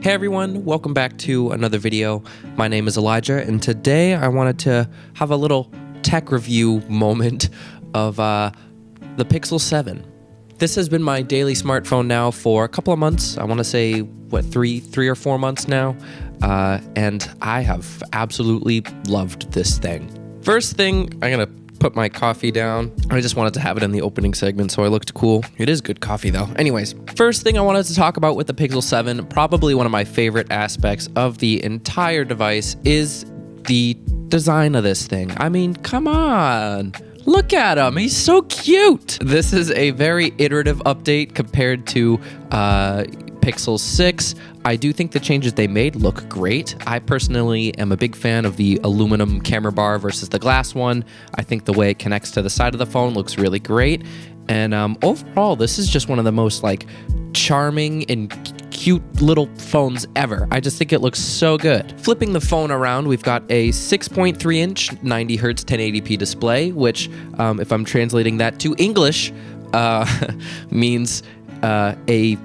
Hey everyone, welcome back to another video. My name is Elijah, and today I wanted to have a little tech review moment of the Pixel 7. This has been my daily smartphone now for a couple of months. I want to say, what, three or 4 months now? And I have absolutely loved this thing. First thing, I'm gonna put my coffee down. I just wanted to have it in the opening segment so I looked cool. It is good coffee though. Anyways, first thing I wanted to talk about with the Pixel 7, probably one of my favorite aspects of the entire device is the design of this thing. I mean, come on. Look at him, he's so cute. This is a very iterative update compared to Pixel 6. I do think the changes they made look great. I personally am a big fan of the aluminum camera bar versus the glass one. I think the way it connects to the side of the phone looks really great. And overall, this is just one of the most charming and cute little phones ever. I just think it looks so good. Flipping the phone around, we've got a 6.3 inch 90 hertz 1080p display, which if I'm translating that to English, means a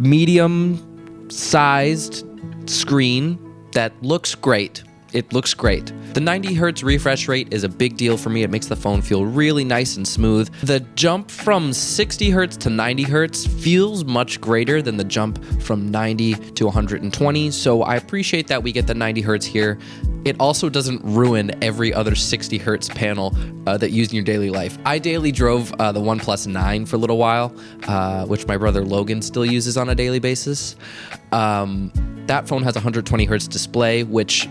medium-sized screen that looks great. It looks great. The 90 hertz refresh rate is a big deal for me. It makes the phone feel really nice and smooth. The jump from 60 hertz to 90 hertz feels much greater than the jump from 90 to 120, so I appreciate that we get the 90 hertz here. It also doesn't ruin every other 60 hertz panel that you use in your daily life. I daily drove the OnePlus 9 for a little while, which my brother Logan still uses on a daily basis. That phone has a 120 hertz display, which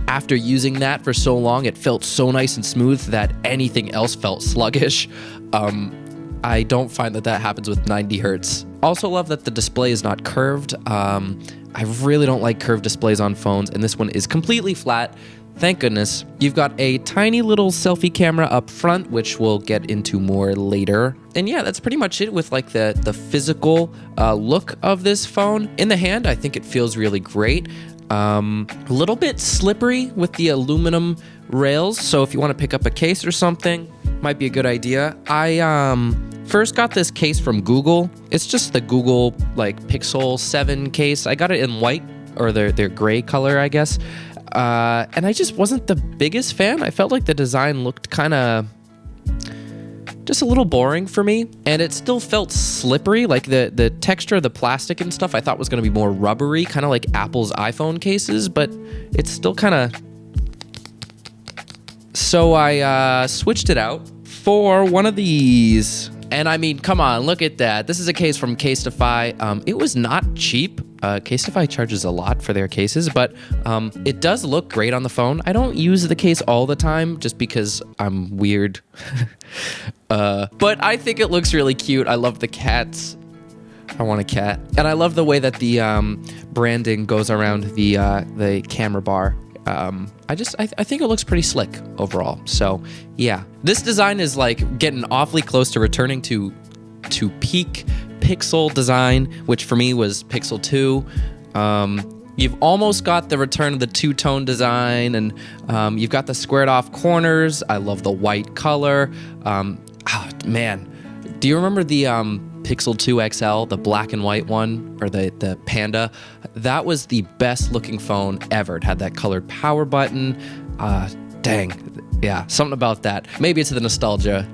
after using that for so long, it felt so nice and smooth that anything else felt sluggish. I don't find that happens with 90 hertz. Also love that the display is not curved. I really don't like curved displays on phones, and this one is completely flat. Thank goodness. You've got a tiny little selfie camera up front, which we'll get into more later. And yeah, that's pretty much it with the physical look of this phone. In the hand, I think it feels really great. A little bit slippery with the aluminum rails, so if you want to pick up a case or something, might be a good idea. I first got this case from Google. It's just the Google Pixel 7 case. I got it in white, or their gray color, I guess. And I just wasn't the biggest fan. I felt like the design looked kind of just a little boring for me, and it still felt slippery. The texture of the plastic and stuff I thought was going to be more rubbery, kind of like Apple's iPhone cases, but it's still kind of... So I switched it out for one of these. And I mean, come on, look at that. This is a case from Casetify. It was not cheap. Casetify charges a lot for their cases, but it does look great on the phone. I don't use the case all the time just because I'm weird. But I think it looks really cute. I love the cats. I want a cat. And I love the way that the branding goes around the camera bar. I think it looks pretty slick overall. So yeah, this design is getting awfully close to returning to peak Pixel design, which for me was Pixel 2. You've almost got the return of the two-tone design, and you've got the squared off corners. I love the white color. Man, do you remember the Pixel 2 XL, the black and white one, or the Panda? That was the best looking phone ever. It had that colored power button. Dang, yeah, something about that. Maybe it's the nostalgia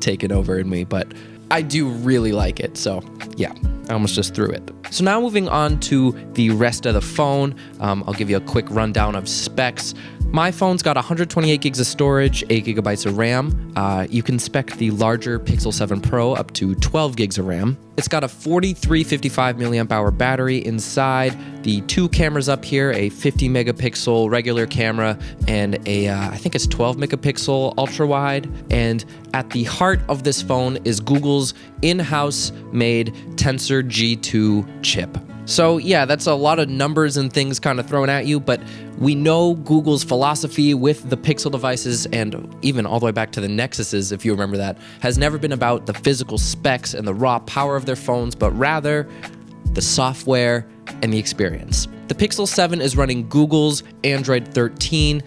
taking over in me, but I do really like it. So yeah, I almost just threw it. So now moving on to the rest of the phone, I'll give you a quick rundown of specs. My phone's got 128 gigs of storage, 8 gigabytes of RAM. You can spec the larger Pixel 7 Pro up to 12 gigs of RAM. It's got a 4355 milliamp hour battery inside. The two cameras up here, a 50 megapixel regular camera and a, I think it's 12 megapixel ultra wide. And at the heart of this phone is Google's in-house made Tensor G2 chip. So yeah, that's a lot of numbers and things kind of thrown at you, but we know Google's philosophy with the Pixel devices, and even all the way back to the Nexuses, if you remember that, has never been about the physical specs and the raw power of their phones, but rather the software and the experience. The Pixel 7 is running Google's Android 13,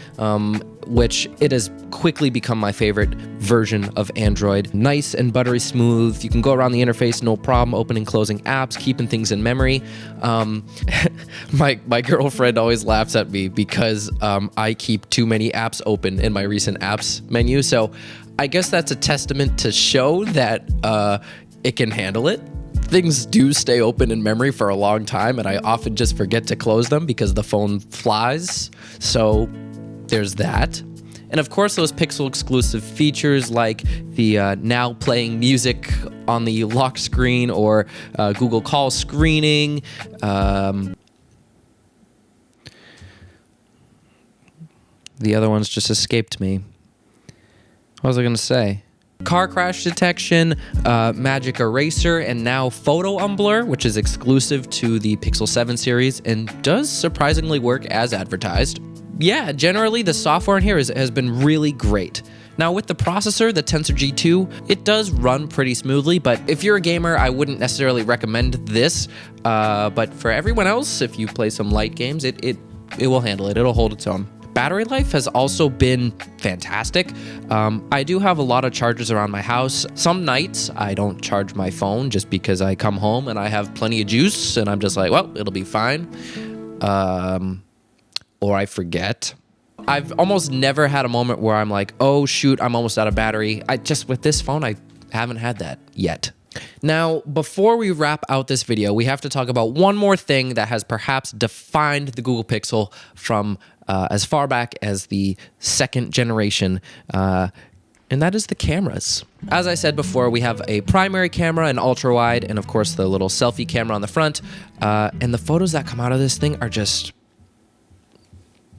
which it has quickly become my favorite version of Android. Nice and buttery smooth. You can go around the interface, no problem, opening, closing apps, keeping things in memory. My girlfriend always laughs at me because I keep too many apps open in my recent apps menu. So I guess that's a testament to show that it can handle it. Things do stay open in memory for a long time, and I often just forget to close them because the phone flies. So there's that. And of course, those Pixel exclusive features like the now playing music on the lock screen or Google Call screening. The other ones just escaped me. What was I going to say? Car crash detection, magic eraser, and now photo unblur, which is exclusive to the Pixel 7 series and does surprisingly work as advertised. Yeah, generally the software in here has been really great. Now with the processor, the Tensor G2, it does run pretty smoothly, but if you're a gamer, I wouldn't necessarily recommend this. But for everyone else, if you play some light games, it will handle it. It'll hold its own. Battery life has also been fantastic. I do have a lot of chargers around my house. Some nights I don't charge my phone just because I come home and I have plenty of juice and I'm just like, well, it'll be fine. Or I forget. I've almost never had a moment where I'm like, oh shoot, I'm almost out of battery. With this phone, I haven't had that yet. Now, before we wrap out this video, we have to talk about one more thing that has perhaps defined the Google Pixel from as far back as the second generation, and that is the cameras. As I said before, we have a primary camera, an ultra-wide, and of course the little selfie camera on the front, and the photos that come out of this thing are just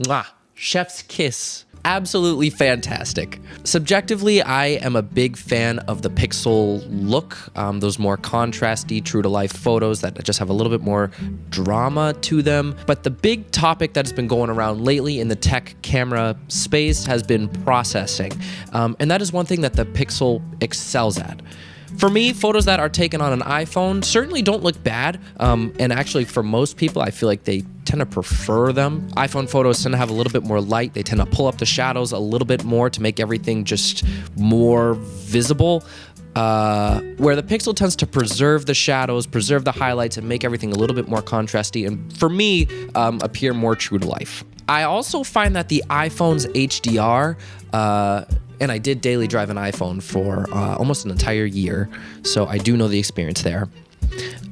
mwah, chef's kiss. Absolutely fantastic. Subjectively, I am a big fan of the Pixel look, those more contrasty, true-to-life photos that just have a little bit more drama to them. But the big topic that has been going around lately in the tech camera space has been processing. And that is one thing that the Pixel excels at. For me, photos that are taken on an iPhone certainly don't look bad, and actually for most people, I feel like they tend to prefer them. iPhone photos tend to have a little bit more light. They tend to pull up the shadows a little bit more to make everything just more visible, where the Pixel tends to preserve the shadows, preserve the highlights, and make everything a little bit more contrasty, and for me, appear more true to life. I also find that the iPhone's HDR, and I did daily drive an iPhone for almost an entire year, so I do know the experience there.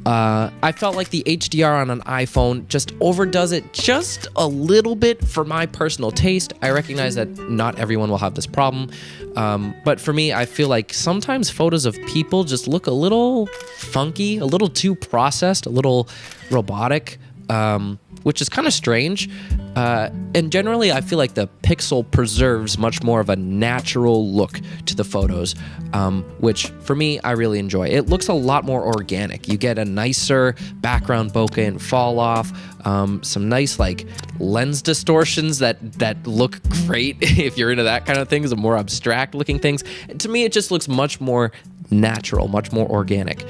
I felt like the HDR on an iPhone just overdoes it just a little bit for my personal taste. I recognize that not everyone will have this problem, but for me, I feel like sometimes photos of people just look a little funky, a little too processed, a little robotic, which is kind of strange. And generally, I feel like the Pixel preserves much more of a natural look to the photos, which for me, I really enjoy. It looks a lot more organic. You get a nicer background bokeh and fall off, some nice like lens distortions that look great if you're into that kind of thing, some more abstract looking things. To me, it just looks much more natural, much more organic.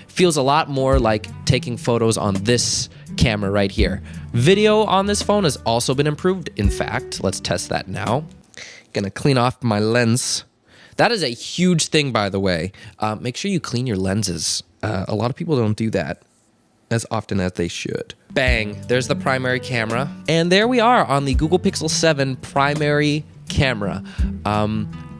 Feels a lot more like taking photos on this camera right here. Video on this phone has also been improved. In fact, let's test that now. Gonna clean off my lens. That is a huge thing, by the way. Make sure you clean your lenses. A lot of people don't do that as often as they should. Bang, there's the primary camera. And there we are on the Google Pixel 7 primary camera.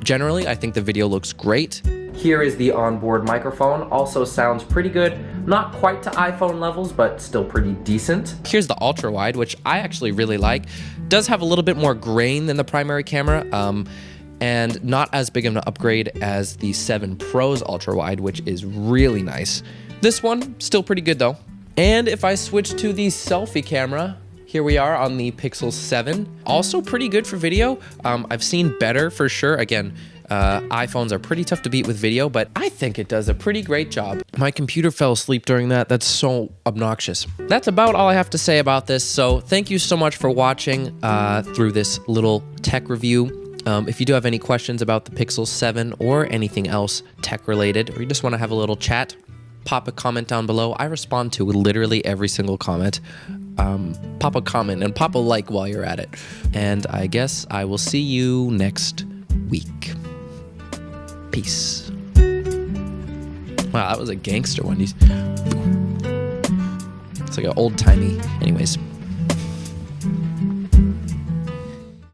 Generally, I think the video looks great. Here is the onboard microphone. Also sounds pretty good. Not quite to iPhone levels, but still pretty decent. Here's the ultra wide, which I actually really like. Does have a little bit more grain than the primary camera, and not as big of an upgrade as the 7 Pro's ultra wide, which is really nice. This one, still pretty good though. And if I switch to the selfie camera, here we are on the Pixel 7. Also pretty good for video. I've seen better for sure. Again, iPhones are pretty tough to beat with video, but I think it does a pretty great job. My computer fell asleep during that. That's so obnoxious. That's about all I have to say about this. So thank you so much for watching through this little tech review. If you do have any questions about the Pixel 7 or anything else tech related, or you just want to have a little chat, pop a comment down below. I respond to literally every single comment. pop a comment and pop a like while you're at it. And I guess I will see you next week. Peace. Wow, that was a gangster one. It's like an old-timey. Anyways.